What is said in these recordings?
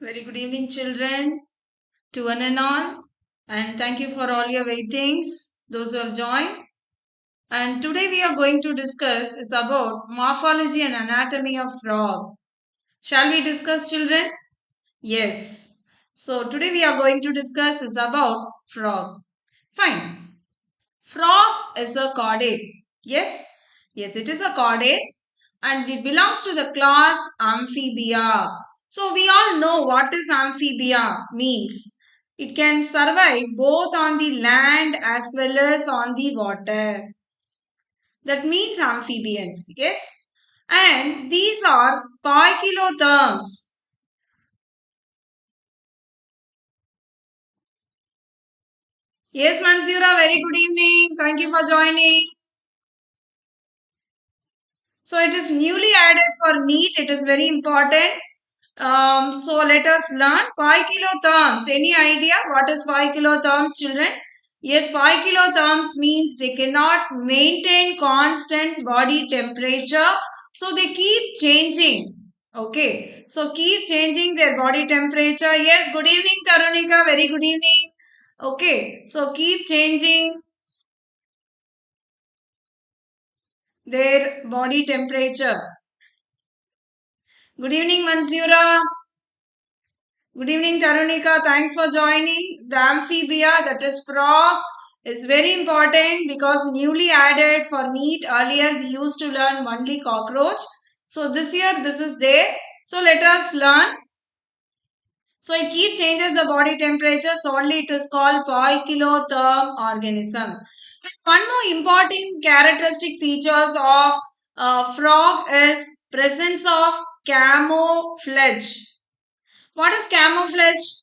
Very good evening, children, to one and all. And thank you for all your waitings, those who have joined. And today we are going to discuss is about morphology and anatomy of frog. Shall we discuss, children? Yes. So today we are going to discuss is about frog. Fine. Frog is a chordate. Yes? Yes, it is a chordate and it belongs to the class Amphibia. So we all know what is amphibia means. It can survive both on the land as well as on the water. That means amphibians. Yes? And these are poikilotherms. Yes, Mansura, very good evening. Thank you for joining. So it is newly added for NEET. It is very important. So let us learn 5 kilotherms. Any idea what is 5 kilotherms, children? Yes, 5 kilotherms means they cannot maintain constant body temperature. So they keep changing. Okay. So keep changing their body temperature. Yes, good evening, Tarunika. Very good evening. Okay. So keep changing their body temperature. Good evening, Mansura. Good evening, Tarunika. Thanks for joining. The amphibia, that is frog, is very important because newly added for NEET. Earlier, we used to learn only cockroach. So this year, this is there. So let us learn. So it keeps changes the body temperature. So only it is called poikilotherm organism. And one more important characteristic features of frog is presence of camouflage. What is camouflage?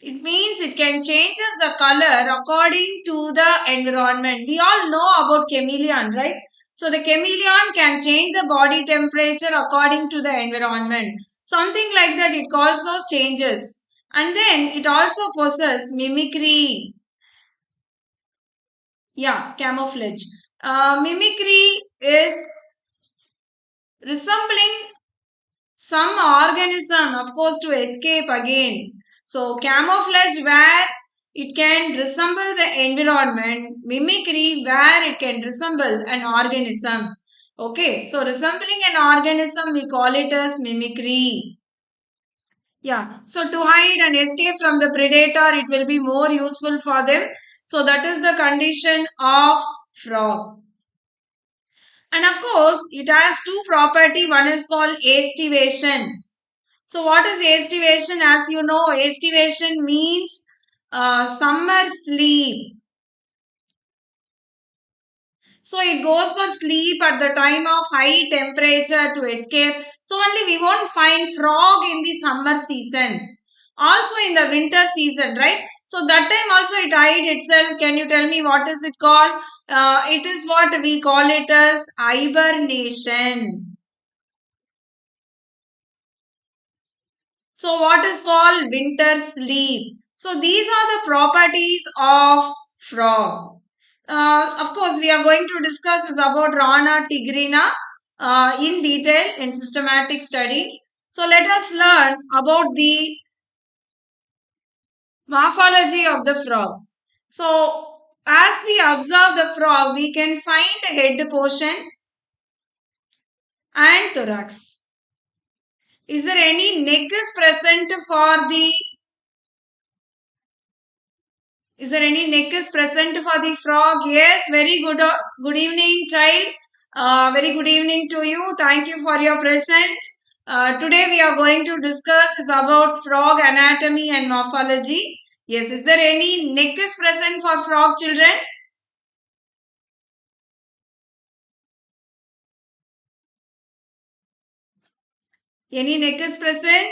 It means it can changes the color according to the environment. We all know about chameleon, right? So the chameleon can change the body temperature according to the environment. Something like that it also changes. And then it also possesses mimicry. Yeah, camouflage. Mimicry is resembling some organism, of course, to escape again. So camouflage where it can resemble the environment, mimicry where it can resemble an organism. Okay, so resembling an organism, we call it as mimicry. Yeah, so to hide and escape from the predator, it will be more useful for them. So that is the condition of frog. And of course, it has two property. One is called estivation. So what is estivation? As you know, estivation means summer sleep. So it goes for sleep at the time of high temperature to escape. So only we won't find frog in the summer season. Also in the winter season, right? So that time also it hide itself. Can you tell me what is it called? It is what we call it as hibernation. So what is called winter sleep? So these are the properties of frog. Of course, we are going to discuss is about Rana tigrina in detail in systematic study. So let us learn about the morphology of the frog. So as we observe the frog, we can find a head portion and thorax. Is there any neck is present for the Is there any neck is present for the frog? Yes, very good. Good evening, child. Very good evening to you. Thank you for your presence. Today we are going to discuss is about frog anatomy and morphology. Yes, is there any neck is present for frog children? Any neck is present?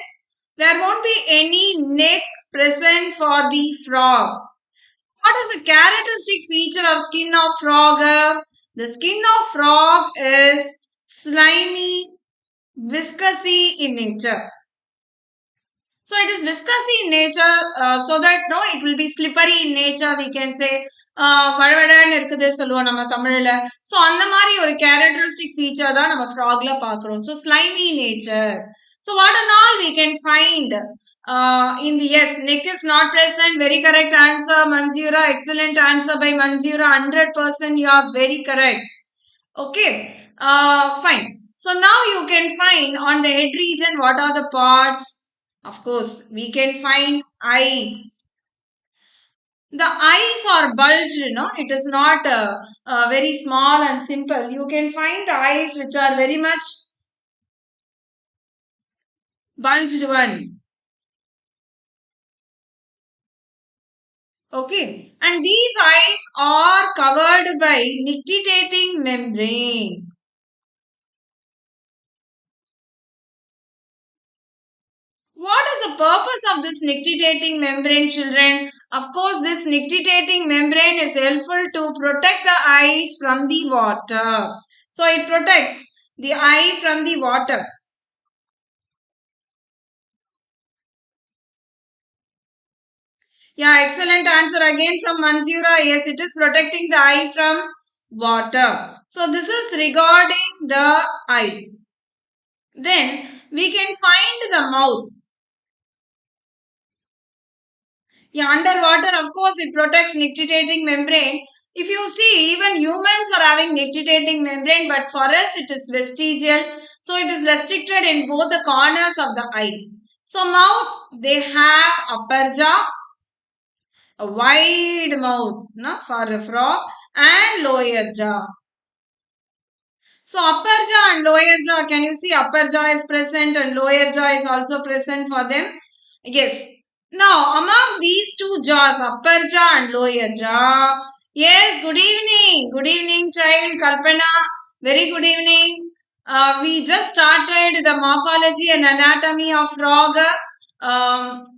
There won't be any neck present for the frog. What is the characteristic feature of skin of frog? The skin of frog is slimy, viscousy in nature. So it is viscous in nature, so that no, it will be slippery in nature. We can say வழவழன்னு இருக்குது சொல்லுவோம் நம்ம தமிழ்ல. So அந்த மாதிரி ஒரு characteristic feature தான் நம்ம ஃப்ராக்ல பார்க்குறோம். So slimy nature. So what and all we can find in the yes, neck is not present. Very correct answer, Manzura. Excellent answer by Manzura. 100% you are very correct. Okay, fine. So now you can find on the head region what are the parts. Of course, we can find eyes. The eyes are bulged, no? It is not very small and simple. You can find the eyes which are very much bulged one. Okay, and these eyes are covered by nictitating membrane. What is the purpose of this nictitating membrane, children? Of course, this nictitating membrane is helpful to protect the eyes from the water. So, it protects the eye from the water. Yeah, excellent answer again from Manzura. Yes, it is protecting the eye from water. So, this is regarding the eye. Then, we can find the mouth. Yeah, underwater, of course, it protects nictitating membrane. If you see, even humans are having nictitating membrane, but for us, it is vestigial. So, it is restricted in both the corners of the eye. So, mouth, they have upper jaw, a wide mouth, no, for a frog, and lower jaw. So, upper jaw and lower jaw, can you see upper jaw is present and lower jaw is also present for them? Yes. Now, among these two jaws, upper jaw and lower jaw, yes, good evening. Good evening, child. Kalpana, very good evening. We just started the morphology and anatomy of frog.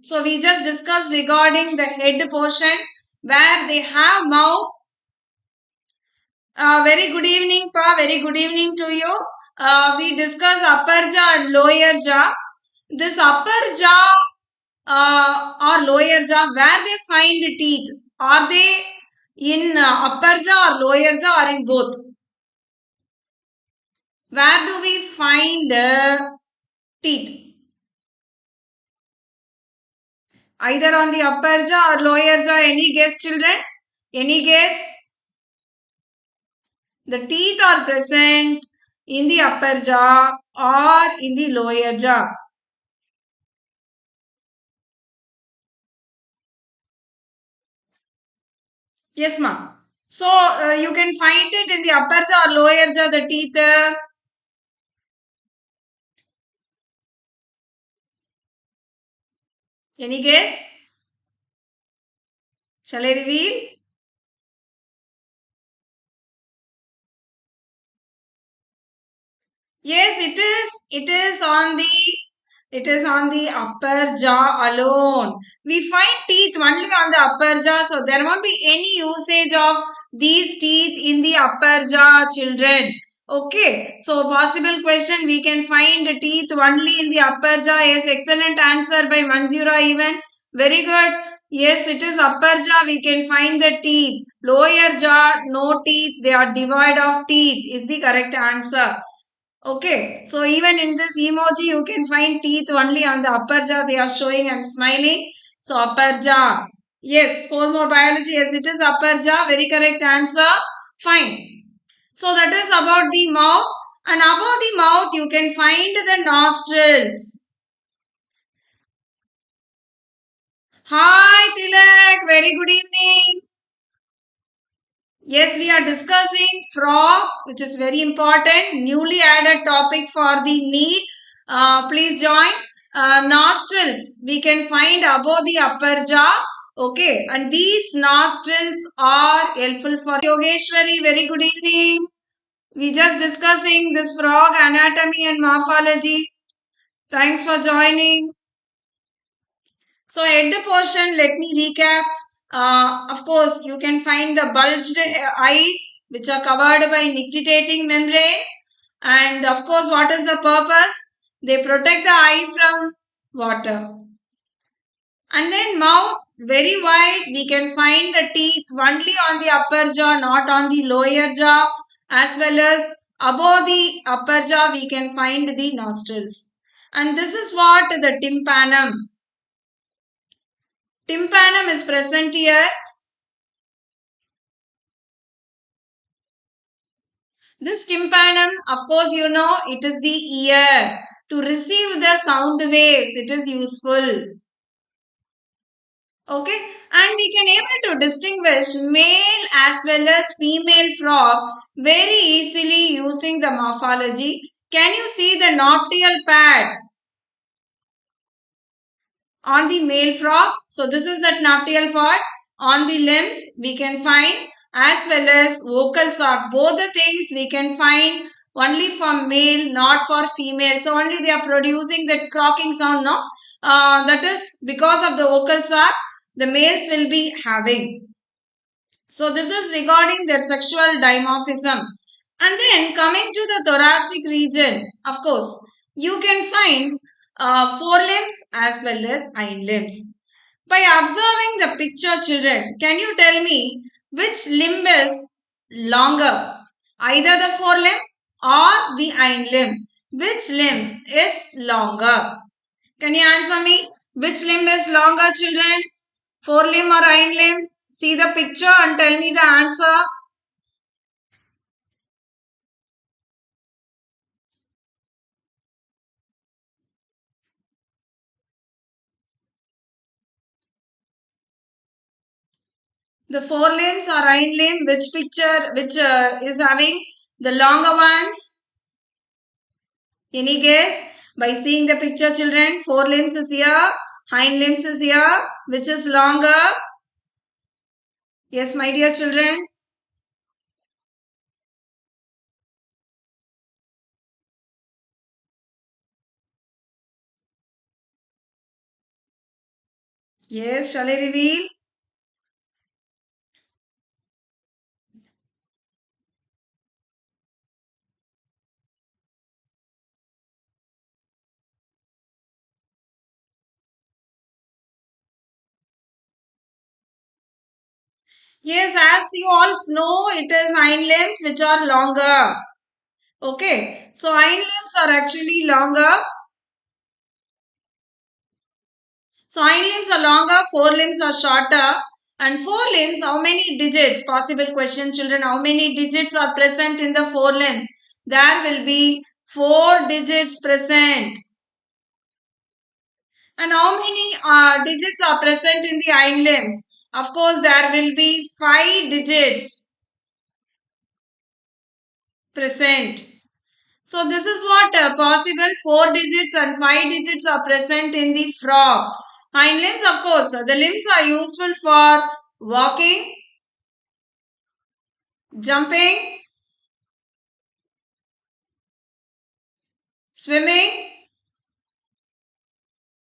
So, we just discussed regarding the head portion where they have mouth. Very good evening, Pa. Very good evening to you. We discussed upper jaw and lower jaw. This upper jaw or lower jaw, where they find teeth? Are they in upper jaw or lower jaw or in both? Where do we find teeth? Either on the upper jaw or lower jaw. Any guess, children? Any guess? The teeth are present in the upper jaw or in the lower jaw. Yes, ma'am. So, you can find it in the upper jaw or lower jaw, the teeth. Any guess? Shall I reveal? Yes, it is. It is on the upper jaw alone. We find teeth only on the upper jaw, so there won't be any usage of these teeth in the upper jaw, children. Okay, so possible question, we can find teeth only in the upper jaw. Yes, excellent answer by Manzura even. Very good. Yes, it is upper jaw. We can find the teeth. Lower jaw, no teeth. They are devoid of teeth is the correct answer. Okay, so even in this emoji, you can find teeth only on the upper jaw. They are showing and smiling. So, upper jaw. Yes, biology. Yes, it is upper jaw. Very correct answer. Fine. So, that is about the mouth. And above the mouth, you can find the nostrils. Hi, Tilak. Very good evening. Yes, we are discussing frog, which is very important, newly added topic for the NEET. Please join. Nostrils, we can find above the upper jaw. Okay, and these nostrils are helpful for Yogeshwari. Very good evening. We just discussing this frog anatomy and morphology. Thanks for joining. So, head portion, let me recap. Of course, you can find the bulged eyes which are covered by nictitating membrane. And of course, what is the purpose? They protect the eye from water. And then mouth very wide. We can find the teeth only on the upper jaw, not on the lower jaw. As well as above the upper jaw, we can find the nostrils. And this is what the tympanum. Tympanum is present here. This tympanum, of course, you know, it is the ear. To receive the sound waves, it is useful. Okay, and we can able to distinguish male as well as female frog very easily using the morphology. Can you see the nuptial pad on the male frog? So this is that nuptial pad. On the limbs we can find, as well as vocal sac. Both the things we can find only for male, not for female. So only they are producing that clocking sound, no? That is because of the vocal sac the males will be having. So this is regarding their sexual dimorphism. And then coming to the thoracic region, of course, you can find forelimbs as well as hind limbs. By observing the picture, children, can you tell me which limb is longer? Either the forelimb or the hind limb. Which limb is longer? Can you answer me? Which limb is longer, children? Forelimb or hind limb? See the picture and tell me the answer. The forelimbs or hind limb, which picture, which is having the longer ones? Any guess? By seeing the picture, children, forelimbs is here, hind limbs is here. Which is longer? Yes, my dear children. Yes, shall I reveal? Yes, as you all know, it is hind limbs which are longer. Okay, so hind limbs are actually longer. So hind limbs are longer, forelimbs are shorter. And forelimbs, how many digits? Possible question, children. How many digits are present in the forelimbs? There will be 4 digits present. And how many digits are present in the hind limbs? Of course, there will be 5 digits present. So this is what possible 4 digits and 5 digits are present in the frog. Hind limbs, of course, the limbs are useful for walking, jumping, swimming.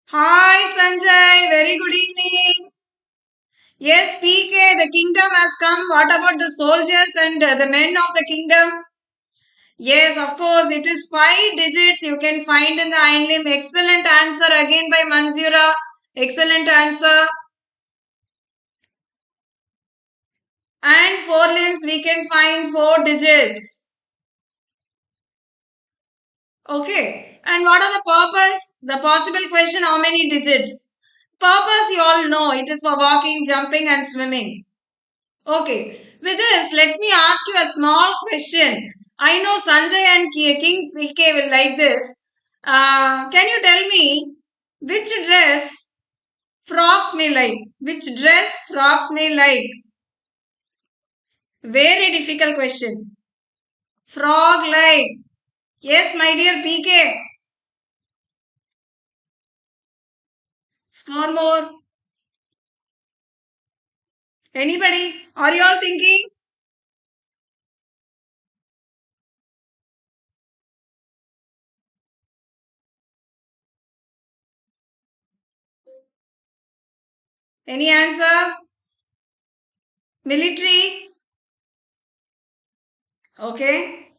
Hi Sanjay, very good evening. Yes, PK, the kingdom has come. What about the soldiers and the men of the kingdom? Yes, of course, it is 5 digits you can find in the hind limb. Excellent answer again by Manzura. Excellent answer. And forelimbs we can find 4 digits. Okay. And what are the purpose? The possible question, how many digits? Purpose you all know. It is for walking, jumping and swimming. Okay. With this, let me ask you a small question. I know Sanjay and King PK will like this. Can you tell me which dress frogs may like? Which dress frogs may like? Very difficult question. Frog like. Yes, my dear PK. Score more. Anybody? Are you all thinking? Any answer? Military? Okay.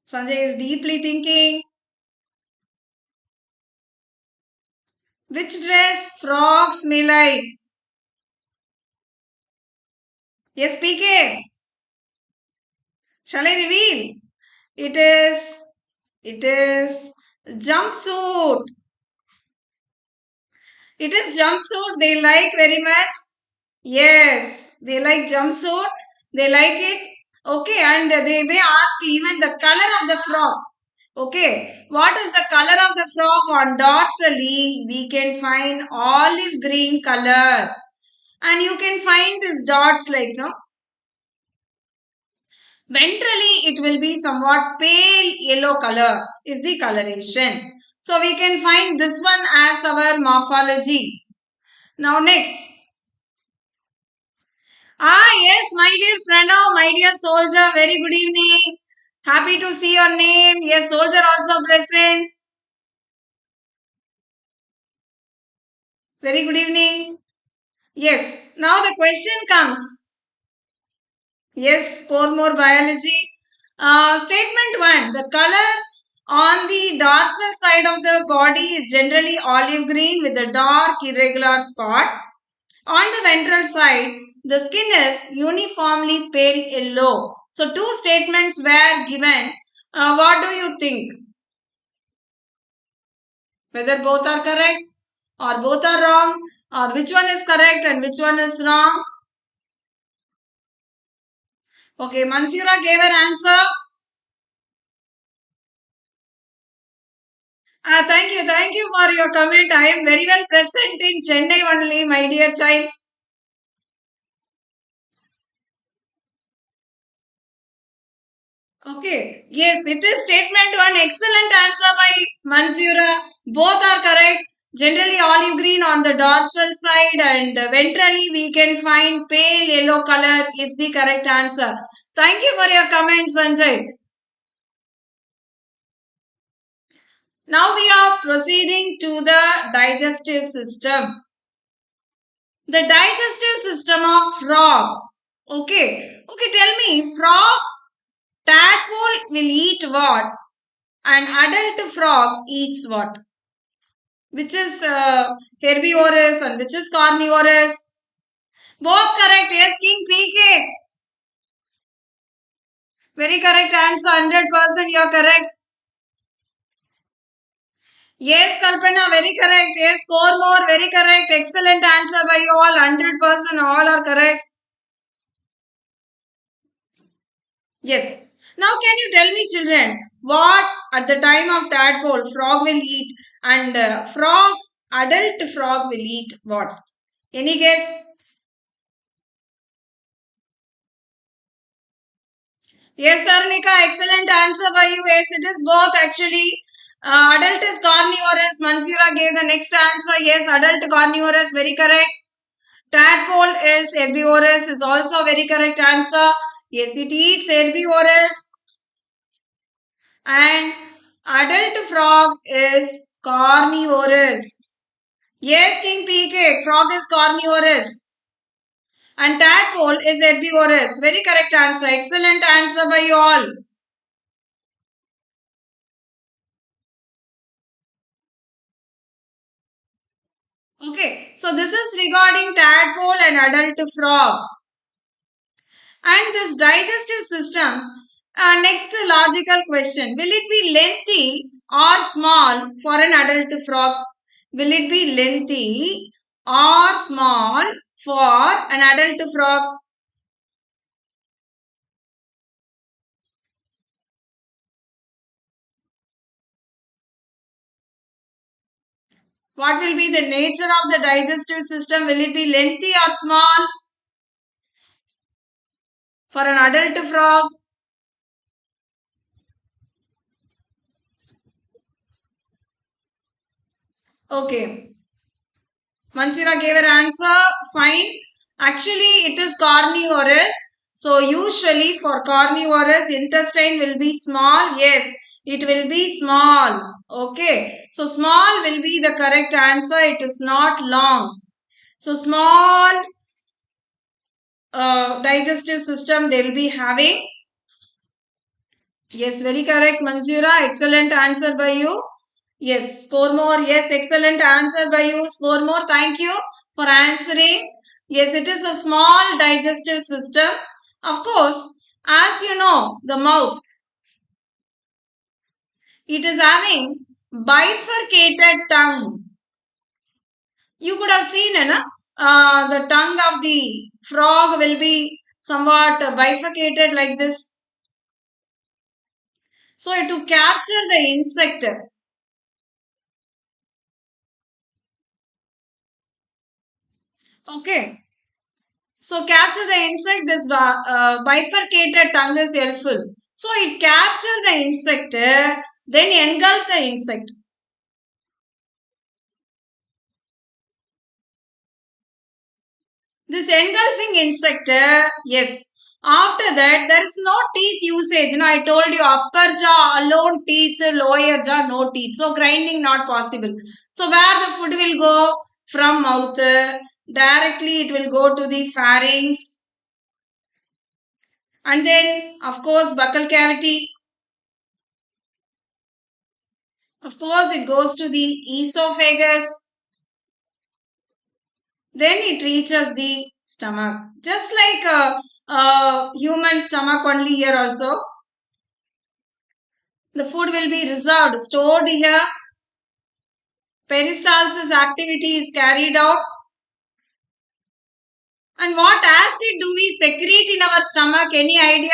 Sanjay is deeply thinking. Which dress frogs may like? Yes, PK. Shall I reveal? It is jumpsuit. It is jumpsuit they like very much. Yes, they like jumpsuit. They like it. Okay, and they may ask even the color of the frog. Okay, what is the color of the frog? On dorsally, we can find olive green color. And you can find these dots like, no? Ventrally, it will be somewhat pale yellow color is the coloration. So, we can find this one as our morphology. Now, next. Yes, my dear Pranav, my dear soldier, very good evening. Happy to see your name. Yes, soldier also present. Very good evening. Yes, now the question comes. Yes, score more biology. Statement 1. The color on the dorsal side of the body is generally olive green with a dark irregular spot. On the ventral side, the skin is uniformly pale yellow. So, two statements were given. What do you think? Whether both are correct or both are wrong, or which one is correct and which one is wrong? Okay, Mansura gave an answer. Thank you for your comment. I am very well present in Chennai only, my dear child. Okay, yes, it is statement 1. Excellent answer by Mansura. Both are correct. Generally olive green on the dorsal side and ventrally we can find pale yellow color is the correct answer. Thank you for your comment, Sanjay. Now we are proceeding to the digestive system. The digestive system of frog. Okay, tell me, frog, tadpole will eat what? An adult frog eats what? Which is herbivorous and which is carnivorous? Both correct. Yes, King PK. Very correct answer. 100% you are correct. Yes, Kalpana, very correct. Yes, score more. Very correct. Excellent answer by you all. 100% all are correct. Yes. Now can you tell me children, what at the time of tadpole frog will eat and adult frog will eat what? Any guess? Yes, Tarnika, excellent answer by you. Yes, it is both actually. Adult is carnivorous. Mansura gave the next answer. Yes, adult carnivorous, very correct. Tadpole is herbivorous is also very correct answer. Yes, it eats herbivorous. And adult frog is carnivorous. Yes, King PK, frog is carnivorous. And tadpole is herbivorous. Very correct answer. Excellent answer by you all. Okay, so this is regarding tadpole and adult frog. And this digestive system, next logical question. Will it be lengthy or small for an adult frog? Will it be lengthy or small for an adult frog? What will be the nature of the digestive system? Will it be lengthy or small for an adult frog? Okay. Mansira gave her answer. Fine. Actually, it is carnivorous. So, usually for carnivorous, intestine will be small. Yes, it will be small. Okay. So, small will be the correct answer. It is not long. So, small digestive system they will be having. Yes, very correct, Mansura. Excellent answer by you. Yes, score more. Yes, excellent answer by you. Score more. Thank you for answering. Yes, it is a small digestive system. Of course, as you know, the mouth, it is having bifurcated tongue. You could have seen, the tongue of the frog will be somewhat bifurcated like this. So, to capture the insect, okay. So, capture the insect, this bifurcated tongue is helpful. So, it capture the insect, then engulf the insect. This engulfing insect, yes. After that, there is no teeth usage. I told you upper jaw alone teeth, lower jaw no teeth. So grinding not possible. So where the food will go from mouth, directly it will go to the pharynx. And then, of course, buccal cavity. Of course, it goes to the esophagus. Then it reaches the stomach. Just like a human stomach only here also. The food will be reserved, stored here. Peristalsis activity is carried out. And what acid do we secrete in our stomach? Any idea?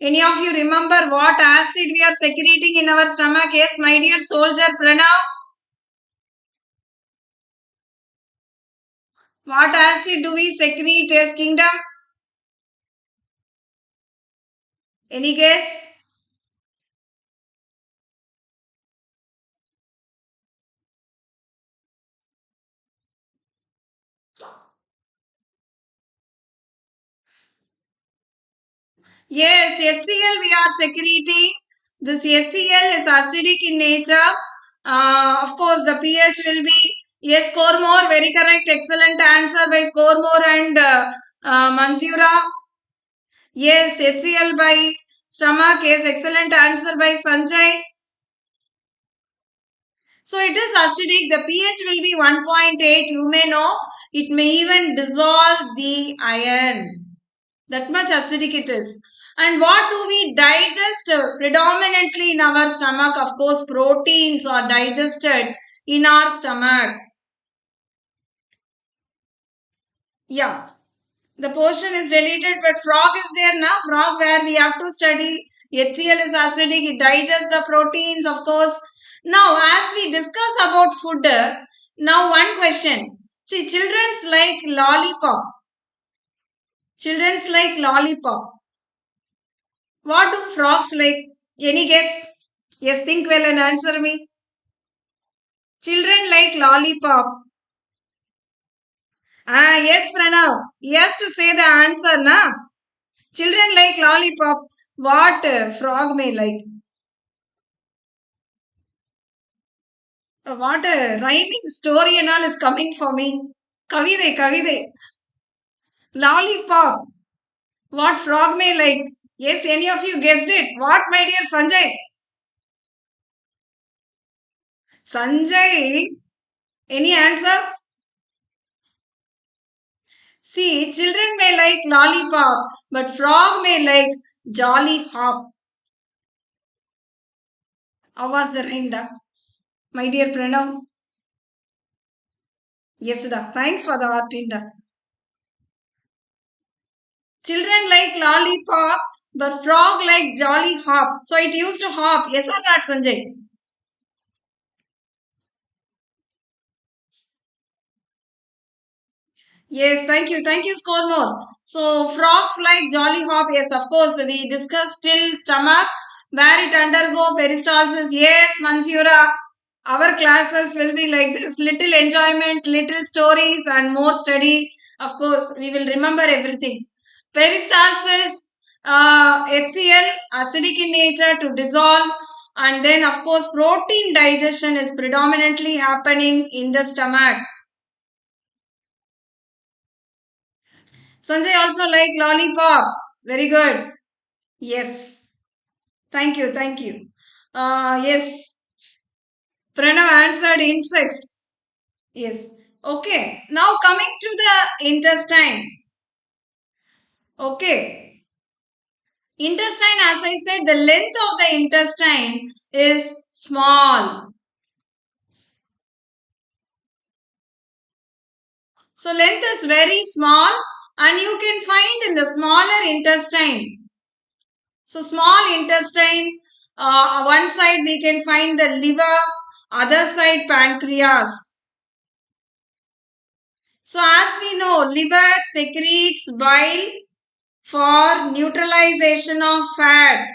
Any of you remember what acid we are secreting in our stomach? Yes, my dear soldier Pranav. What acid do we secrete? Yes, kingdom. Any guess? Yes, HCl we are secreting. This HCl is acidic in nature. Of course, the pH will be, yes, score more. Very correct. Excellent answer by score more and Manzura. Yes, HCl by stomach. Yes, excellent answer by Sanjay. So it is acidic. The pH will be 1.8. You may know it may even dissolve the iron. That much acidic it is. And what do we digest predominantly in our stomach? Of course, proteins are digested in our stomach. Yeah, the portion is deleted, but frog is there now. Frog where we have to study. HCl is acidic. It digests the proteins, of course. Now, as we discuss about food, now one question. See, children's like lollipop. Children's like lollipop. What do frogs like? Any guess? Yes, think well and answer me. Children like lollipop. Yes, Pranav. He has to say the answer, na? Children like lollipop. What frog may like? What a rhyming story and all is coming for me. Kavide, Kavide. Lollipop. What frog may like? Yes, any of you guessed it. What, my dear Sanjay? Sanjay, any answer? See, children may like lollipop, but frog may like jolly hop. How was the rhyme, da? My dear Pranav? Yes, da. Thanks for the art, da. Children like lollipop, but frog like jolly hop. So it used to hop. Yes or not, Sanjay? Yes, thank you. Thank you, score more. So, frogs like jolly hop. Yes, of course, we discussed till stomach, where it undergo peristalsis. Yes, Mansura, our classes will be like this. Little enjoyment, little stories and more study. Of course, we will remember everything. Peristalsis, HCl, acidic in nature to dissolve. And then, of course, protein digestion is predominantly happening in the stomach. Sanjay also like lollipop. Very good. Yes. Thank you. Thank you. Yes. Pranav answered insects. Yes. Okay. Now coming to the intestine. Okay. Intestine, as I said, the length of the intestine is small. So length is very small and you can find in the smaller intestine. So small intestine, one side we can find the liver, other side pancreas. So as we know, liver secretes bile for neutralization of fat.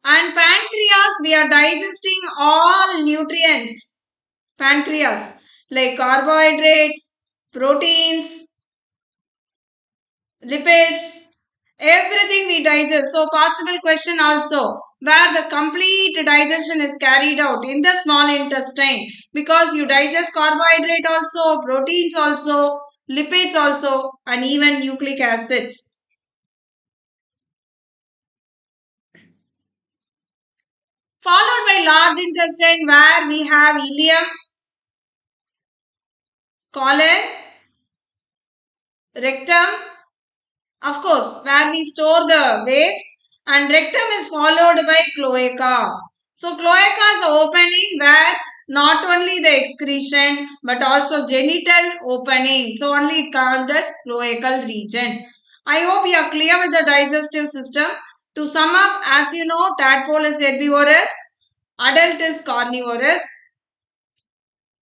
And pancreas, we are digesting all nutrients. Pancreas, like carbohydrates, proteins, lipids, everything we digest. So possible question also, where the complete digestion is carried out in the small intestine, because you digest carbohydrate also, proteins also, lipids also, and even nucleic acids. Followed by large intestine, where we have ileum, colon, rectum, of course, where we store the waste, and rectum is followed by cloaca. So cloaca is the opening where not only the excretion but also genital opening. So only it called as cloacal region. I hope you are clear with the digestive system. To sum up, as you know, tadpole is herbivorous, adult is carnivorous.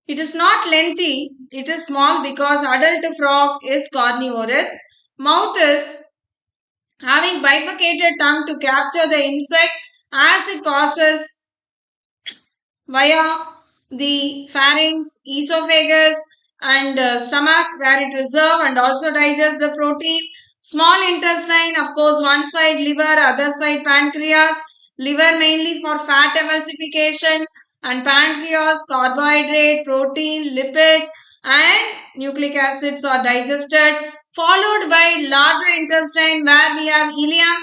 It is not lengthy, it is small because adult frog is carnivorous. Mouth is having bifurcated tongue to capture the insect as it passes via the pharynx, esophagus and stomach, where it reserve and also digests the protein. Small intestine, of course, one side liver, other side pancreas. Liver mainly for fat emulsification and pancreas carbohydrate, protein, lipid and nucleic acids are digested, followed by larger intestine where we have ileum.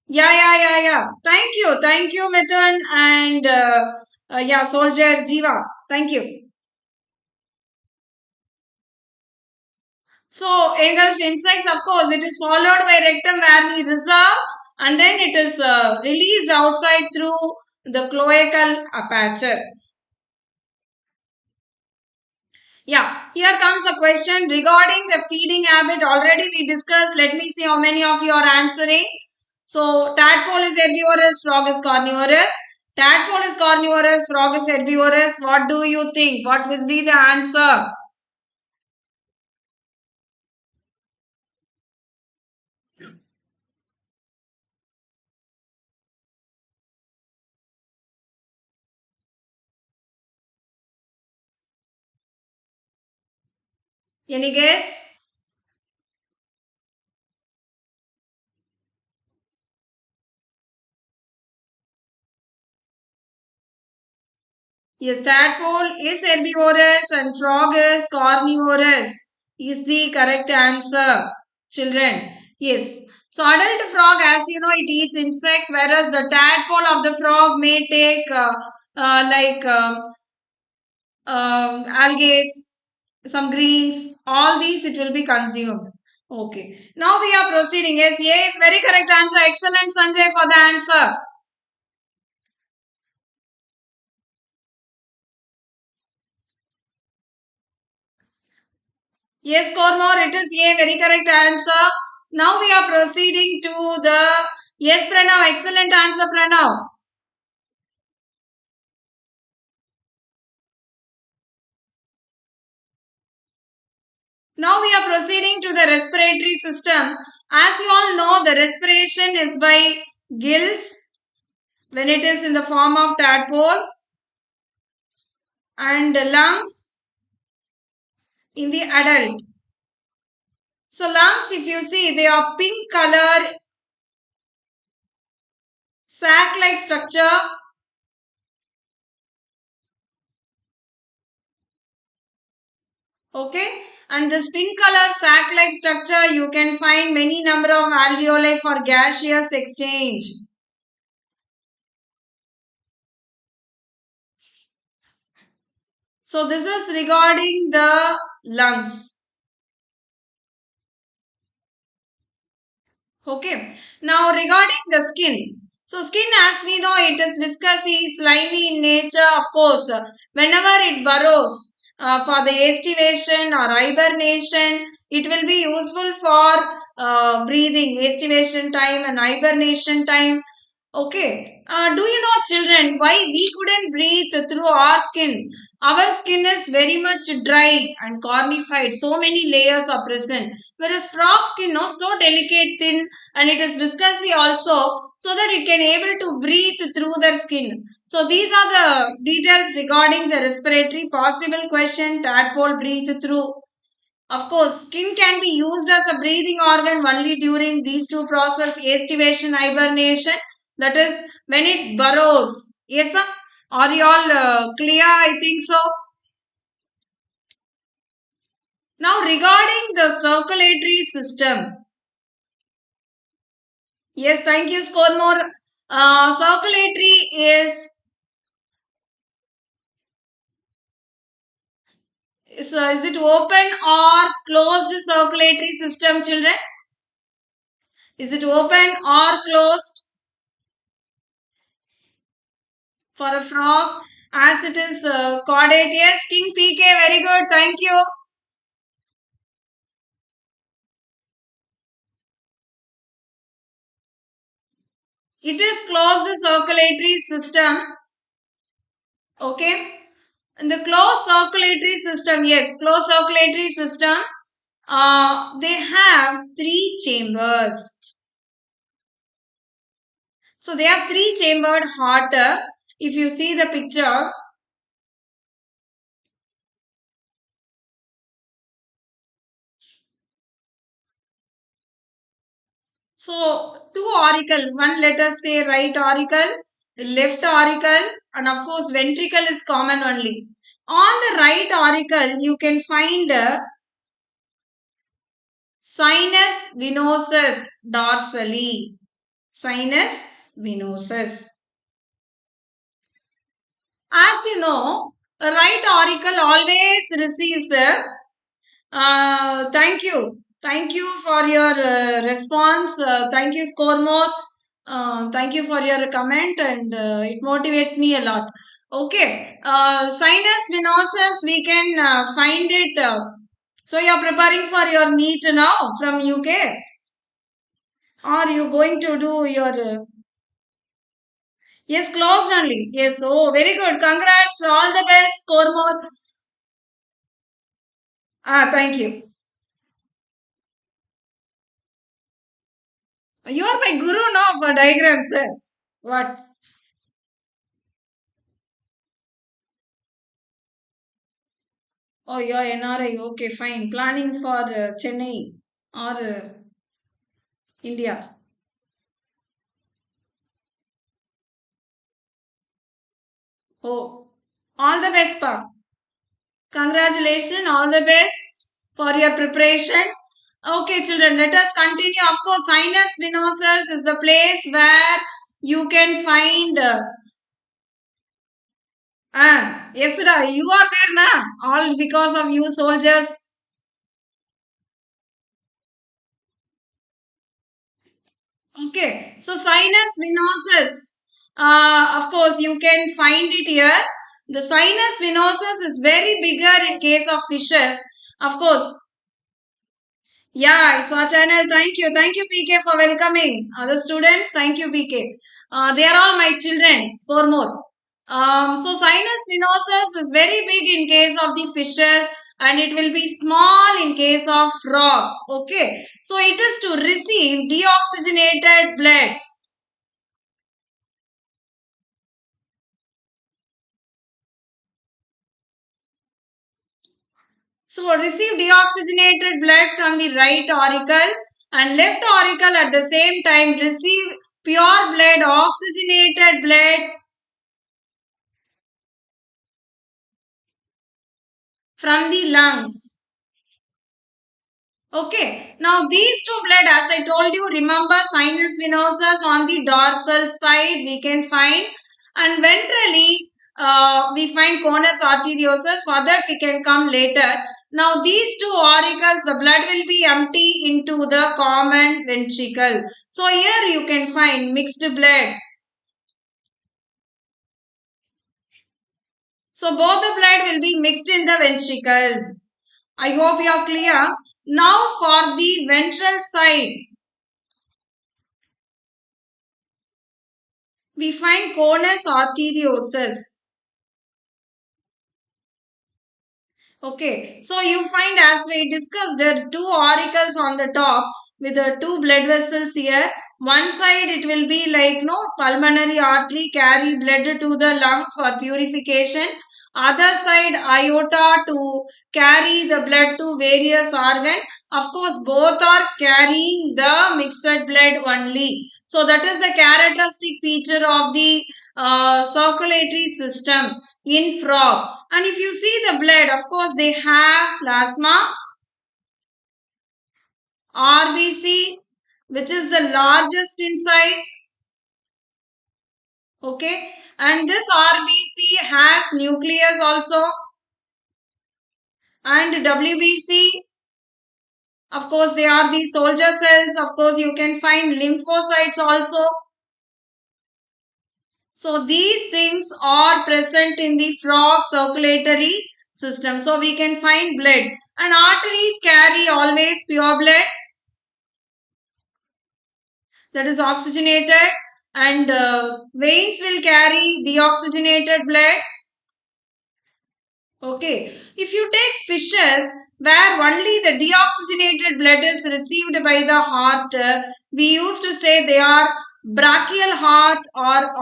Yeah. Thank you, Mithun and yeah, soldier Jiva. Thank you. So, engulf insects, of course, it is followed by rectum where we reserve and then it is released outside through the cloacal aperture. Yeah, here comes a question regarding the feeding habit. Already we discussed. Let me see how many of you are answering. So, tadpole is herbivorous, frog is carnivorous. Tadpole is carnivorous, frog is herbivorous. What do you think? What will be the answer? Any guess? Yes, tadpole is herbivorous and frog is carnivorous is the correct answer, children. Yes. So adult frog, as you know, it eats insects, whereas the tadpole of the frog may take like algae, some greens, all these it will be consumed. Okay. Now we are proceeding. Yes, yes, very correct answer. Excellent, Sanjay, for the answer. Yes, Cormor, it is a very correct answer. Now we are proceeding to the yes, Pranav. Excellent answer, Pranav. Now we are proceeding to the respiratory system. As you all know, the respiration is by gills when it is in the form of tadpole and lungs in the adult. So lungs, if you see, they are pink color, sac-like structure. Okay. And this pink color sac-like structure, you can find many number of alveoli for gaseous exchange. So this is regarding the lungs. Okay. Now regarding the skin. So skin, as we know, it is viscousy, slimy in nature. Of course, whenever it burrows for the estivation or hibernation, it will be useful for breathing, estivation time and hibernation time. Okay. Do you know, children, why we couldn't breathe through our skin? Our skin is very much dry and cornified. So many layers are present. Whereas frog skin is so delicate, thin, and it is viscously also, so that it can able to breathe through their skin. So these are the details regarding the respiratory. Possible question: tadpole breathe through. Of course, skin can be used as a breathing organ only during these two processes, estivation, hibernation. That is when it burrows. Yes, sir? Are you all clear? I think so. Now, regarding the circulatory system. Yes, thank you, Scoremore. Circulatory is it open or closed circulatory system, children? Is it open or closed? For a frog, as it is chordate. Yes, King PK, very good. Thank you. It is closed circulatory system. Okay. In the closed circulatory system, yes, closed circulatory system, they have three chambers. So they have three chambered heart. If you see the picture, so two auricle, one let us say right auricle, left auricle, and of course ventricle is common only. On the right auricle, you can find sinus venosus dorsally. Sinus venosus. As you know, a right auricle always receives thank you. Thank you for your response. Thank you, Scoremore. Thank you for your comment, and it motivates me a lot. Okay. Sinus venosus, we can find it. So, you are preparing for your NEET now from UK? Or you going to do your... yes, closed only. Yes. Oh, very good. Congrats. All the best. Scoremore. Thank you. You are my guru now for diagrams, sir. What? Oh, you're NRI. Okay, fine. Planning for Chennai or India. Oh, all the best, Pa. Congratulations. All the best for your preparation. Okay, children, let us continue. Of course, sinus venosus is the place where you can find. Yes, sir. You are there, na? All because of you, soldiers. Okay, so sinus venosus, of course, you can find it here. The sinus venosus is very bigger in case of fishes. Of course, yeah, it's our channel. Thank you, PK, for welcoming other students. Thank you, PK. They are all my children. Four more. So sinus venosus is very big in case of the fishes, and it will be small in case of frog. Okay, so it is to receive deoxygenated blood. So receive deoxygenated blood from the right auricle, and left auricle at the same time receive pure blood, oxygenated blood from the lungs. Okay, now these two blood, as I told you, remember sinus venosus on the dorsal side we can find, and ventrally we find conus arteriosus. For that we can come later. Now these two auricles, the blood will be empty into the common ventricle. So here you can find mixed blood. So both the blood will be mixed in the ventricle. I hope you are clear. Now for the ventral side, we find conus arteriosus. Okay, so you find, as we discussed, there are two auricles on the top with the two blood vessels here. One side it will be like pulmonary artery, carry blood to the lungs for purification. Other side aorta to carry the blood to various organs. Of course, both are carrying the mixed blood only. So that is the characteristic feature of the circulatory system in frog. And if you see the blood, of course they have plasma, RBC, which is the largest in size. Okay, and this RBC has nucleus also, and WBC, of course they are the soldier cells. Of course you can find lymphocytes also. So these things are present in the frog circulatory system. So we can find blood, and arteries carry always pure blood that is oxygenated, and veins will carry deoxygenated blood. Okay, if you take fishes where only the deoxygenated blood is received by the heart, we used to say they are brachial heart or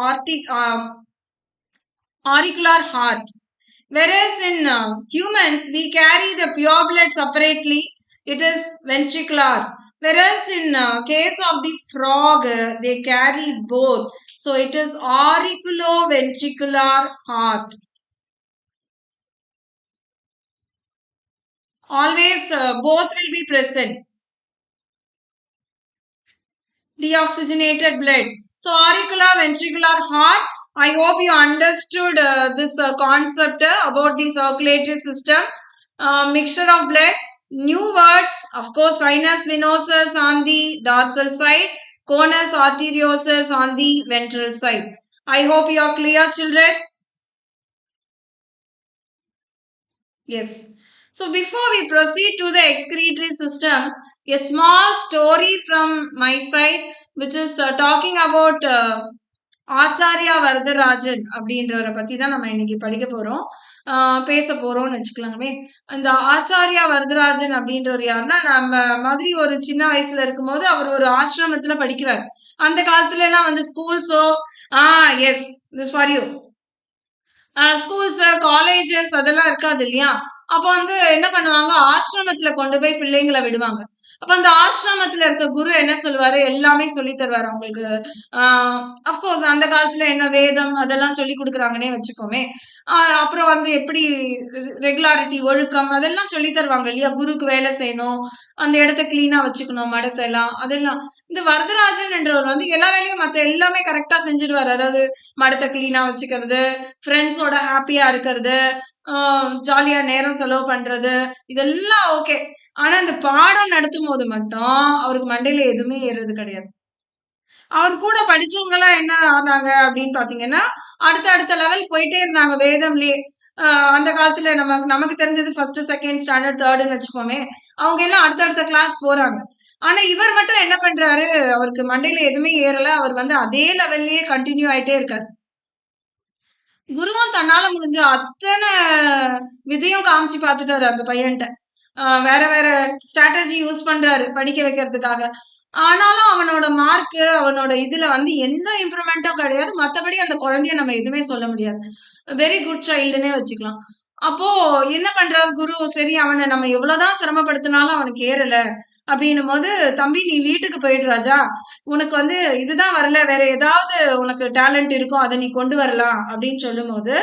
auricular heart. Whereas in humans, we carry the pure blood separately. It is ventricular. Whereas in case of the frog, they carry both. So it is auriculoventricular heart. Always both will be present. Deoxygenated blood. So auriculoventricular heart. I hope you understood this concept about the circulatory system. Mixture of blood. New words, of course, sinus venosus on the dorsal side, conus arteriosus on the ventral side. I hope you are clear, children. Yes. So before we proceed to the excretory system, a small story from my side, which is talking about Acharya Varadarajan அப்படின்றவரை பத்தி தான் நம்ம இன்னைக்கு படிக்க போறோம், பேச போறோம்னு வச்சுக்கலாமே. அந்த ஆச்சாரியா வரதராஜன் அப்படின்றவர் யாருன்னா, நம்ம மாதிரி ஒரு சின்ன வயசுல இருக்கும்போது அவர் ஒரு ஆசிரமத்துல படிக்கிறார். அந்த காலத்துல எல்லாம் வந்து ஸ்கூல்ஸோ எஸ் திஸ் ஃபார் யூ ஸ்கூல்ஸ் காலேஜஸ் அதெல்லாம் இருக்காது இல்லையா. அப்ப வந்து என்ன பண்ணுவாங்க, ஆசிரமத்துல கொண்டு போய் பிள்ளைங்களை விடுவாங்க. அப்ப அந்த ஆசிரமத்துல இருக்க குரு என்ன சொல்லுவாரு, எல்லாமே சொல்லி தருவாரு அவங்களுக்கு. அப்கோர்ஸ் அந்த காலத்துல என்ன வேதம் அதெல்லாம் சொல்லி கொடுக்குறாங்கன்னே வச்சுக்கோமே. அப்புறம் வந்து எப்படி ரெகுலாரிட்டி, ஒழுக்கம் அதெல்லாம் சொல்லி தருவாங்க இல்லையா. குருக்கு வேலை செய்யணும், அந்த இடத்த கிளீனா வச்சுக்கணும், மடத்தை எல்லாம் அதெல்லாம். இந்த வரதராஜன் என்றவர் வந்து எல்லா வேலையும் மற்ற எல்லாமே கரெக்டா செஞ்சிடுவாரு. அதாவது மடத்தை கிளீனா வச்சுக்கிறது, ஃப்ரெண்ட்ஸோட ஹாப்பியா இருக்கிறது, ஜாலியா நேரம் செலவு பண்றது, இதெல்லாம் ஓகே. ஆனா இந்த பாடம் நடத்தும் போது மட்டும் அவருக்கு மண்டையில எதுவுமே ஏறுறது கிடையாது. அவர் கூட படிச்சவங்க எல்லாம் என்ன ஆனாங்க அப்படின்னு பாத்தீங்கன்னா, அடுத்த லெவல் போயிட்டே இருந்தாங்க வேதம்லயே. அந்த காலத்துல நமக்கு தெரிஞ்சது ஃபர்ஸ்ட், செகண்ட் ஸ்டாண்டர்ட், தேர்டுன்னு வச்சுக்கோமே. அவங்க எல்லாம் அடுத்தடுத்த கிளாஸ் போறாங்க. ஆனா இவர் மட்டும் என்ன பண்றாரு, அவருக்கு மண்டையில எதுவுமே ஏறல. அவர் வந்து அதே லெவல்லயே கண்டினியூ ஆயிட்டே இருக்காரு. குருவும் தன்னால முடிஞ்ச அத்தனை விதையும் காமிச்சு பார்த்துட்டாரு அந்த பையன்ட்ட. வேற வேற ஸ்ட்ராட்டஜி யூஸ் பண்றாரு படிக்க வைக்கிறதுக்காக. ஆனாலும் அவனோட மார்க், அவனோட இதுல வந்து எந்த இம்ப்ரூவ்மெண்ட்டும் கிடையாது. மற்றபடி அந்த குழந்தைய நம்ம எதுவுமே சொல்ல முடியாது. வெரி குட் சைல்டுன்னே வச்சுக்கலாம். அப்போ என்ன பண்றாரு குரு, சரி அவனை நம்ம எவ்வளவுதான் சிரமப்படுத்தினாலும் அவனுக்கு ஏறல அப்படின்னும் போது, தம்பி நீ வீட்டுக்கு போயிடு ராஜா, உனக்கு வந்து இதுதான் வரல, வேற ஏதாவது உனக்கு டேலண்ட் இருக்கும், அதை நீ கொண்டு வரலாம் அப்படின்னு சொல்லும் போது,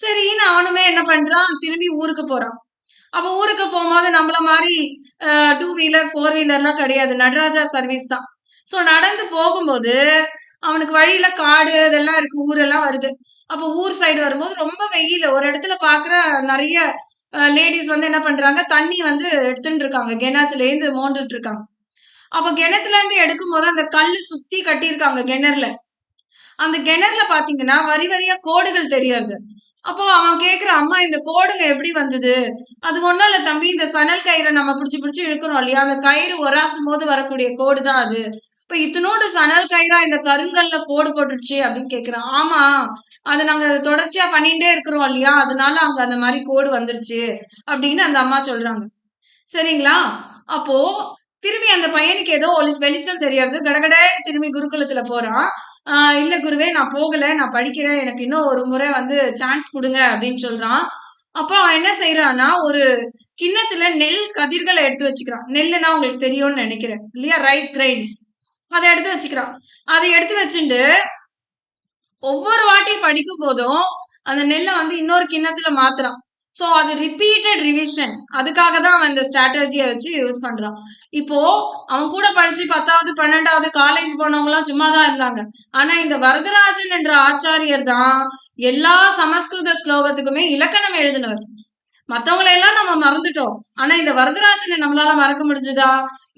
சரின்னு அவனுமே என்ன பண்றான், திரும்பி ஊருக்கு போறான். அப்ப ஊருக்கு போகும்போது நம்மள மாதிரி 2 வீலர் 4 வீலர்லாம் கிடையாது, நடராஜா சர்வீஸ் தான். ஸோ நடந்து போகும்போது அவனுக்கு வழியில காடு இதெல்லாம் இருக்கு, ஊரெல்லாம் வருது. அப்போ ஊர் சைடு வரும்போது ரொம்ப வெயில். ஒரு இடத்துல பாக்குற நிறைய லேடிஸ் வந்து என்ன பண்றாங்க, தண்ணி வந்து எடுத்துட்டு இருக்காங்க, கிணத்துல இருந்து மோண்டுட்டு இருக்காங்க. அப்ப கிணத்துல இருந்து எடுக்கும் போது அந்த கல்லு சுத்தி கட்டியிருக்காங்க கிணறுல. அந்த கிணறுல பாத்தீங்கன்னா வரி வரியா கோடுகள் தெரியறது. அப்போ அவன் கேக்குறான், அம்மா இந்த கோடுங்க எப்படி வந்தது? அது ஒண்ணும் இல்ல தம்பி, இந்த சணல் கயிறை நம்ம பிடிச்சு பிடிச்சு இழுக்கிறோம் இல்லையா, அந்த கயிறு ஒராசும் போது வரக்கூடிய கோடு தான் அது. இப்ப இத்தனோடு சணல் கயிறா இந்த கருங்கல்ல கோடு போட்டுடுச்சு அப்படின்னு கேக்குறான். ஆமா, அது நாங்க தொடர்ச்சியா பண்ணிட்டே இருக்கிறோம் இல்லையா, அதனால அங்க அந்த மாதிரி கோடு வந்துருச்சு அப்படின்னு அந்த அம்மா சொல்றாங்க. சரிங்களா? அப்போ திரும்பி அந்த பையனுக்கு ஏதோ வெளிச்சம் தெரியறது. கடகடன்னு திரும்பி குருகுலத்துல போறான். இல்ல குருவே, நான் போகல, நான் படிக்கிறேன், எனக்கு இன்னும் ஒரு முறை வந்து சான்ஸ் கொடுங்க அப்படின்னு சொல்றான். அப்புறம் அவன் என்ன செய்யறான்னா, ஒரு கிண்ணத்துல நெல் கதிர்களை எடுத்து வச்சுக்கிறான். நெல்லுன்னா உங்களுக்கு தெரியும்னு நினைக்கிறேன் இல்லையா, ரைஸ் கிரைன்ஸ். அதை எடுத்து வச்சுக்கிறான். அதை எடுத்து வச்சுட்டு ஒவ்வொரு வாட்டியும் படிக்கும் போதும் அந்த நெல்லை வந்து இன்னொரு கிண்ணத்துல மாத்துறான். சோ அது ரிப்பீட்டட் ரிவிஷன். அதுக்காக தான் அவன் இந்த ஸ்ட்ராட்டஜியை வச்சு யூஸ் பண்றான். இப்போ அவன் கூட படிச்சு 10வது 12வது காலேஜ் போனவங்க எல்லாம் சும்மா தான் இருந்தாங்க. ஆனா இந்த வரதராஜன் என்ற ஆச்சாரியர் தான் எல்லா சமஸ்கிருத ஸ்லோகத்துக்குமே இலக்கணம் எழுதினவர். மத்தவங்களை எல்லாம் நம்ம மறந்துட்டோம். ஆனா இந்த வரதராஜனை நம்மளால மறக்க முடிஞ்சுதா?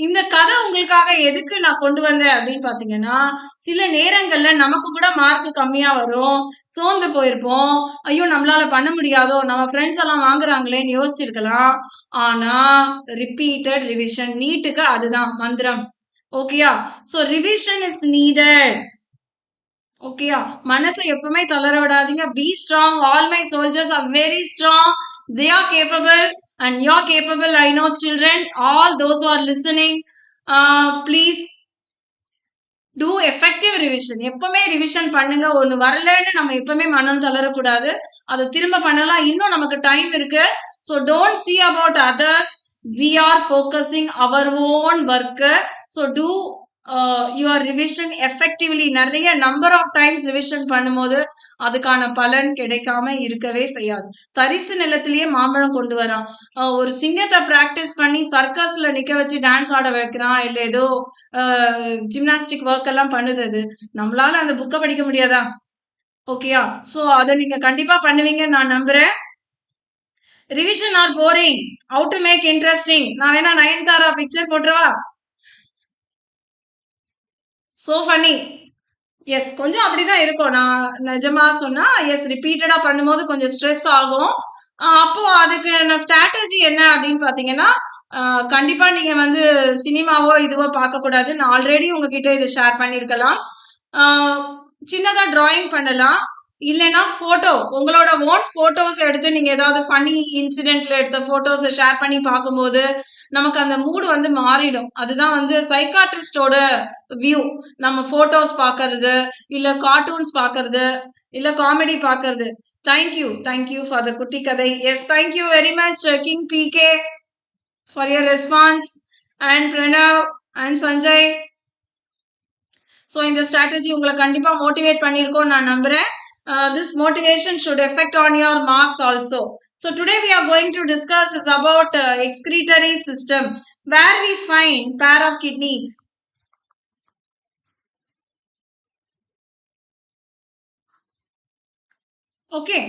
இந்த கதை உங்களுக்காக எதுக்கு நான் கொண்டு வந்தேன் அப்படின்னு பாத்தீங்கன்னா, சில நேரங்கள்ல நமக்கு கூட மார்க் கம்மியா வரும், சோர்ந்து போயிருப்போம், ஐயோ நம்மளால பண்ண முடியாதோ, நம்ம ஃப்ரெண்ட்ஸ் எல்லாம் வாங்குறாங்களேன்னு யோசிச்சிருக்கலாம். ஆனா ரிப்பீட்டட் ரிவிஷன், நீட்டுக்கு அதுதான் மந்திரம். ஓகேயா? So revision is needed. ஓகேயா? மனசை எப்பவுமே தளர விடாதீங்க. Be strong. All my soldiers are very strong. They are capable and you are capable. I know children. All those who are listening, please do effective revision. எப்பவுமே revision பண்ணுங்க. ஒண்ணு வரலன்னு நம்ம எப்பவுமே மனம் தளரக்கூடாது. அதை திரும்ப பண்ணலாம். இன்னும் நமக்கு டைம் இருக்கு. So don't see about others. We are focusing our own work. So do your revision effectively. நிறைய நம்பர் ஆஃப் டைம்ஸ் ரிவிஷன் பண்ணும்போது அதுக்கான பலன் கிடைக்காம இருக்கவே செய்யாது. தரிசு நிலத்திலேயே மாம்பழம் கொண்டு வரான். ஒரு சிங்கத்தை பிராக்டிஸ் பண்ணி சர்க்கஸ்ல நிக்க வச்சு டான்ஸ் ஆட வைக்கிறான், இல்ல ஏதோ ஜிம்னாஸ்டிக் ஒர்க் எல்லாம் பண்ணுது. அது நம்மளால அந்த புக்கை படிக்க முடியாதா? ஓகேயா? சோ அதை நீங்க கண்டிப்பா பண்ணுவீங்கன்னு நான் நம்புறேன். Revision are boring, how to make interesting. நான் வேணா நயன்தாரா பிக்சர் போட்டுருவா? So funny. எஸ், கொஞ்சம் அப்படிதான் இருக்கும். நான் நிஜமா சொன்னா எஸ், ரிப்பீட்டடா பண்ணும்போது கொஞ்சம் ஸ்ட்ரெஸ் ஆகும். அப்போ அதுக்கு நான் ஸ்ட்ராட்டஜி என்ன அப்படின்னு பாத்தீங்கன்னா, கண்டிப்பா நீங்க வந்து சினிமாவோ இதுவோ பார்க்க கூடாது. நான் ஆல்ரெடி உங்ககிட்ட இதை ஷேர் பண்ணிருக்கலாம். சின்னதா டிராயிங் பண்ணலாம். இல்லைன்னா போட்டோ, உங்களோட ஓன் போட்டோஸ் எடுத்து நீங்க ஏதாவது ஃபன்னி இன்சிடென்ட்ல எடுத்த போட்டோஸை ஷேர் பண்ணி பார்க்கும்போது நமக்கு அந்த மூடு வந்து மாறிடும். அதுதான் வந்து சைக்காட்ரிஸ்டோட வியூ. நம்ம போட்டோஸ் பாக்குறது, இல்ல கார்ட்டூன்ஸ் பாக்குறது, இல்ல காமெடி பாக்குறது. தேங்க்யூ ஃபார் த குட்டி கதை. Yes, thank you very much king PK for your response, and Pranav and Sanjay. So இந்த ஸ்ட்ராட்டஜி உங்களை கண்டிப்பா மோட்டிவேட் பண்ணியிருக்கோம் நான் நம்புறேன். This motivation should affect on your marks also. So today we are going to discuss is about excretory system, where we find pair of kidneys. Okay,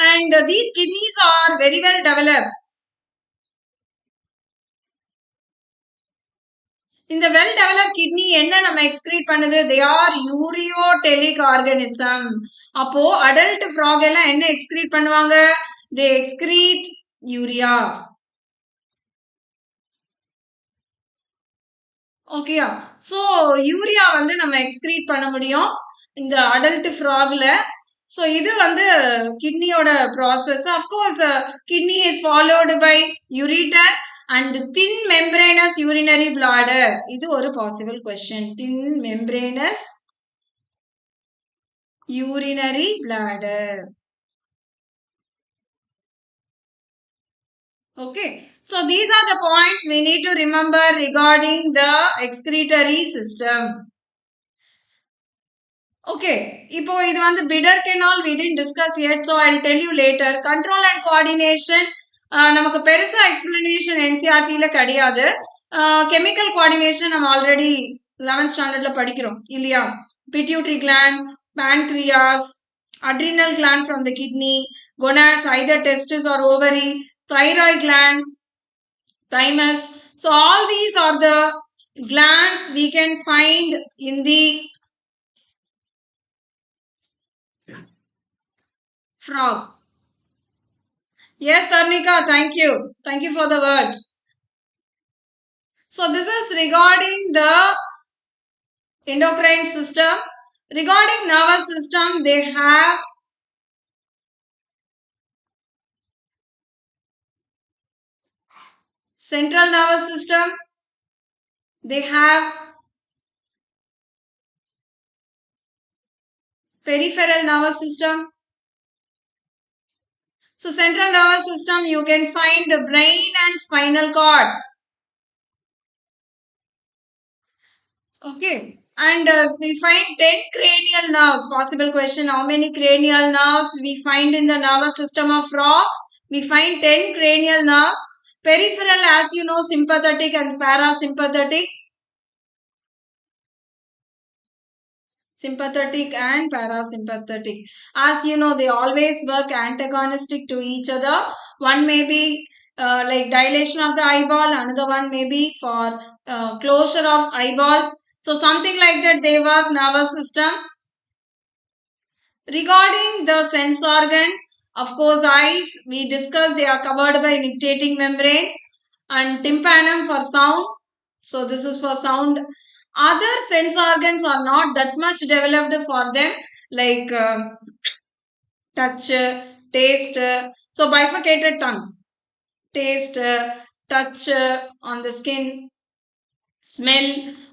and these kidneys are very well developed. இந்த well develop kidney என்ன நம்ம excrete பண்ணுது? They are ureotelic organism. அப்போ adult frock எல்லாம் என்ன excrete பண்ணுவாங்க? தே excrete urea. ஓகேயா? So urea வந்து நம்ம எக்ஸ்கிரீட் பண்ண முடியும் இந்த அடல்ட் ஃப்ராக்ல. சோ இது வந்து கிட்னியோட process. Of course kidney is followed by ureter and thin membranous urinary bladder. இது ஒரு possible question. Thin membranous urinary bladder. Okay, so these are the points we need to remember regarding the excretory system. Okay, இப்போ இது வந்து bitter canal we didn't discuss yet, so I'll tell you later. Control and coordination. நமக்கு பெருசா explanation என்சிஆர்டில கிடையாது. Chemical coordination நம்ம already 11th ஸ்டாண்டர்ட்ல படிக்கிறோம் இல்லையா? Pituitary gland, pancreas, adrenal gland from the kidney, gonads, either testis or ovary, thyroid gland, thymus. So all these are the glands we can find in the frog. Yes, Tarnika, thank you. Thank you for the words. So this is regarding the endocrine system. Regarding nervous system, they have central nervous system, they have peripheral nervous system. So central nervous system, you can find the brain and spinal cord. Okay. And we find 10 cranial nerves. Possible question, how many cranial nerves we find in the nervous system of frog? We find 10 cranial nerves. Peripheral, as you know, sympathetic and parasympathetic. Sympathetic and parasympathetic. As you know, they always work antagonistic to each other. One may be like dilation of the eyeball, another one may be for closure of eyeballs. So something like that, they work nervous system. Regarding the sense organ, of course, eyes, we discussed they are covered by nictitating membrane, and tympanum for sound. So this is for sound. Other sense organs are not that much developed for them, like touch, taste. So bifurcated tongue, taste, touch on the skin, smell.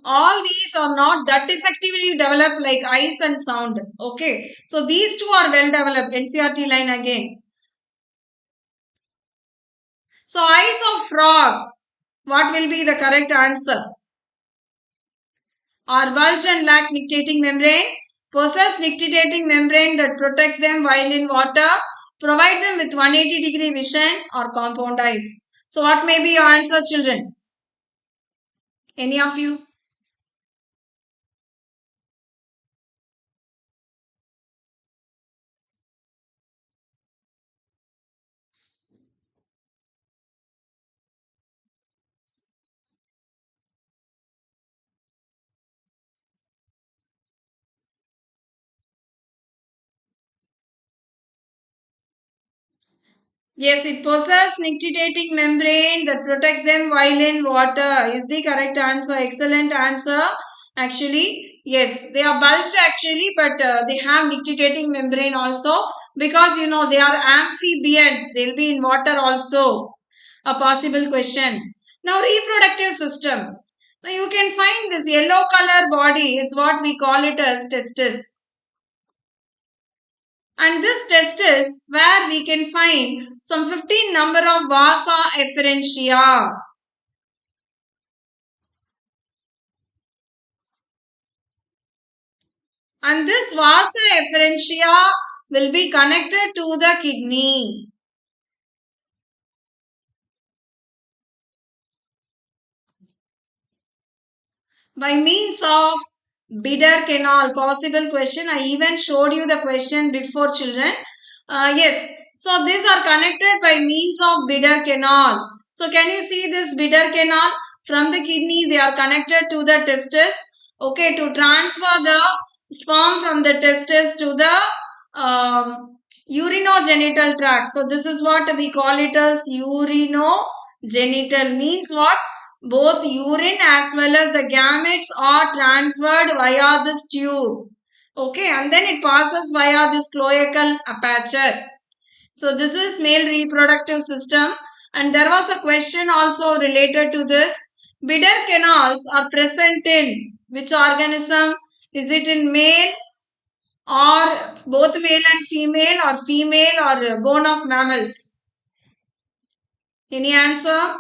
All these are not that effectively developed like eyes and sound. Okay. So these two are well developed. NCRT line again. So eyes of frog. What will be the correct answer? Are bulged and lack nictitating membrane, possess nictitating membrane that protects them while in water, provide them with 180-degree vision, or compound eyes. So what may be your answer, children? Any of you? Yes, it possesses nictitating membrane that protects them while in water. Is the correct answer. Excellent answer. Actually, yes, they are bulged actually, but they have nictitating membrane also, because you know they are amphibians. They'll be in water also. A possible question. Now, reproductive system. Now, you can find this yellow color body is what we call it as testis. And this testis where we can find some 15 number of vasa efferentia. And this vasa efferentia will be connected to the kidney. By means of bidder canal. Possible question. I even showed you the question before, children. Yes. So these are connected by means of bidder canal. So can you see this bidder canal? From the kidney, they are connected to the testis. Okay, to transfer the sperm from the testis to the urinogenital tract. So this is what we call it as urinogenital. Means what? Both urine as well as the gametes are transferred via this tube. Okay, and then it passes via this cloacal aperture. So this is male reproductive system, and there was a question also related to this. Bidder canals are present in which organism? Is it in male or both male and female, or female or bone of mammals? Any answer?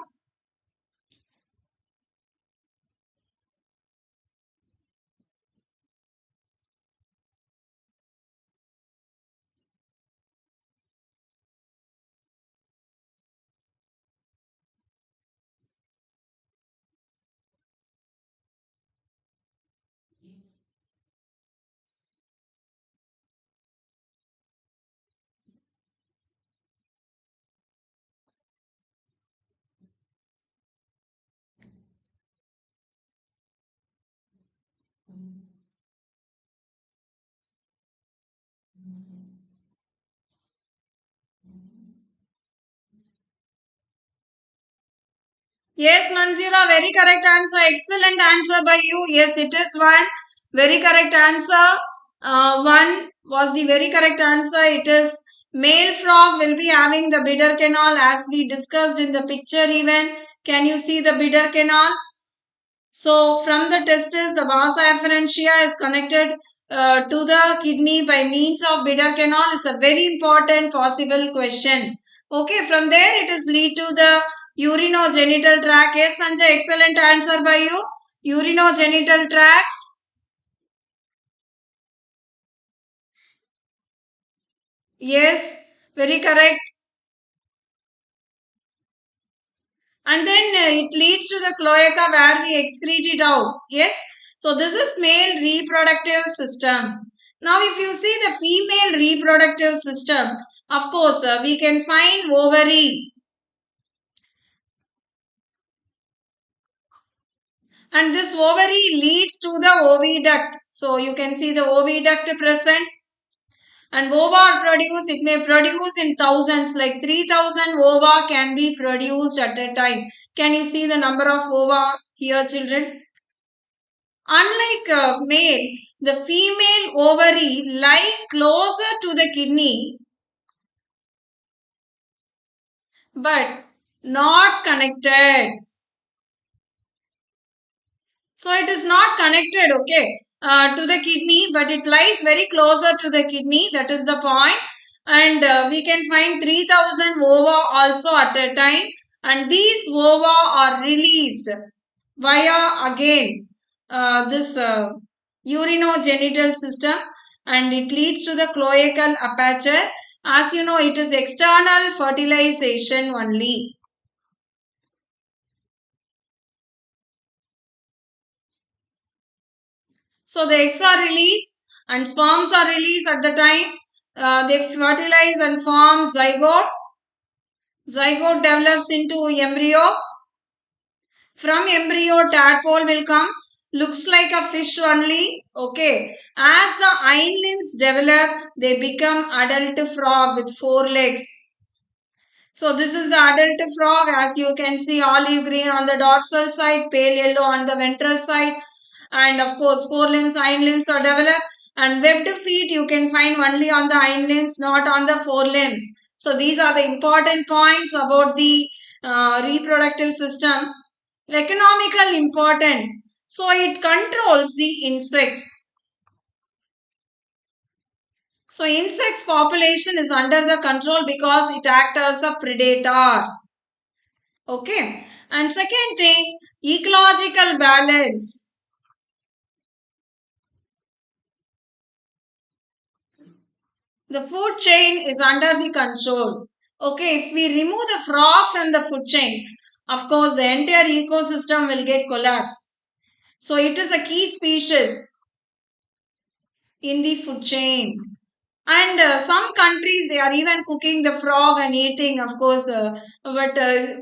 Yes, Manzira, very correct answer. Excellent answer by you. Yes, it is one. Very correct answer. One was the very correct answer. It is male frog will be having the bidder canal as we discussed in the picture even. Can you see the bidder canal? So, from the testis, the vasa afferentia is connected to the kidney by means of bidder canal is a very important possible question. Okay, from there it is lead to the urinogenital tract. Yes, Sanjay, excellent answer by you. Urinogenital tract. Yes, very correct. And then it leads to the cloaca where we excrete it out. Yes, so this is male reproductive system. Now if you see the female reproductive system, of course we can find ovary, and this ovary leads to the oviduct. So you can see the oviduct present, and ova are produced, it may produce in thousands, like 3000 ova can be produced at a time. Can you see the number of ova here, children? Unlike male, the female ovary lie closer to the kidney but not connected. So it is not connected, okay, to the kidney, but it lies very closer to the kidney. That is the point. And we can find 3000 ova also at a time. And these ova are released via again this urinogenital system, and it leads to the cloacal aperture. As you know, it is external fertilization only. So the eggs are released and sperms are released at the time. They fertilize and form zygote. Zygote develops into embryo. From embryo, tadpole will come. Looks like a fish only. Okay. As the hind limbs develop, they become adult frog with 4 legs. So this is the adult frog. As you can see, olive green on the dorsal side, pale yellow on the ventral side. And of course, forelimbs, hind limbs are developed. And webbed feet you can find only on the hind limbs, not on the forelimbs. So these are the important points about the reproductive system. Economical important. So it controls the insects. So insects population is under the control because it acts as a predator. Okay. And second thing, ecological balance. The food chain is under the control. Okay, if we remove the frog from the food chain, of course, the entire ecosystem will get collapsed. So it is a key species in the food chain. And some countries, they are even cooking the frog and eating, of course. But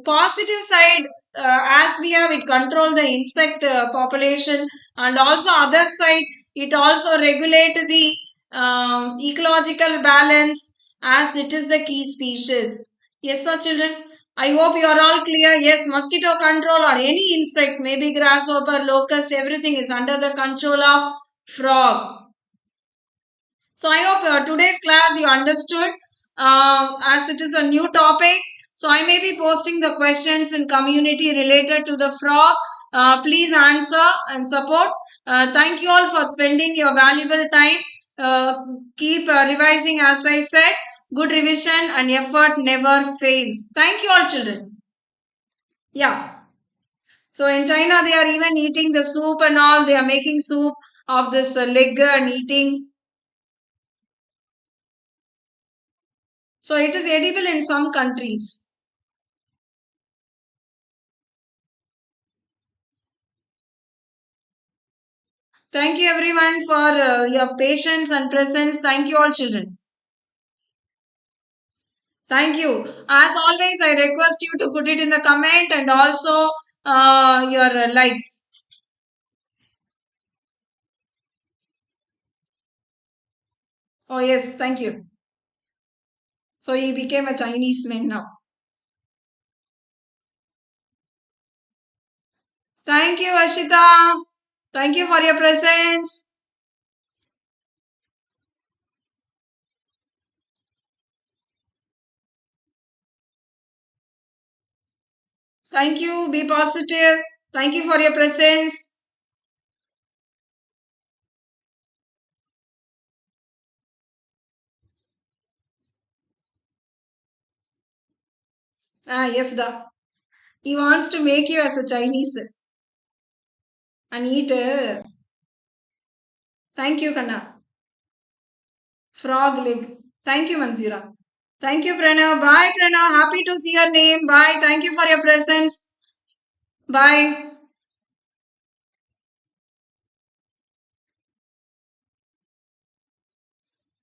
positive side, as we have it control the insect population, and also other side, it also regulate the ecological balance as it is the key species. Yes, sir, children. I hope you are all clear. Yes, mosquito control or any insects, maybe grasshopper, locust, everything is under the control of frog. So I hope today's class you understood as it is a new topic. So I may be posting the questions in community related to the frog. Please answer and support. Thank you all for spending your valuable time. Uh, keep revising as I said. Good revision and effort never fails. Thank you all children. Yeah. So in China they are even eating the soup and all. They are making soup of this leg and eating. So it is edible in some countries. Thank you everyone for your patience and presence. Thank you all children. Thank you. As always, I request you to put it in the comment and also your likes. Oh yes, thank you. So he became a Chinese man now. Thank you, Ashita. Thank you for your presence. Thank you. Be positive. Thank you for your presence. Yes, da. He wants to make you as a Chinese and eat. Thank you, Kanna. Frog leg. Thank you, Manzira. Thank you, Pranav. Bye, Pranav. Happy to see your name. Bye. Thank you for your presence. Bye.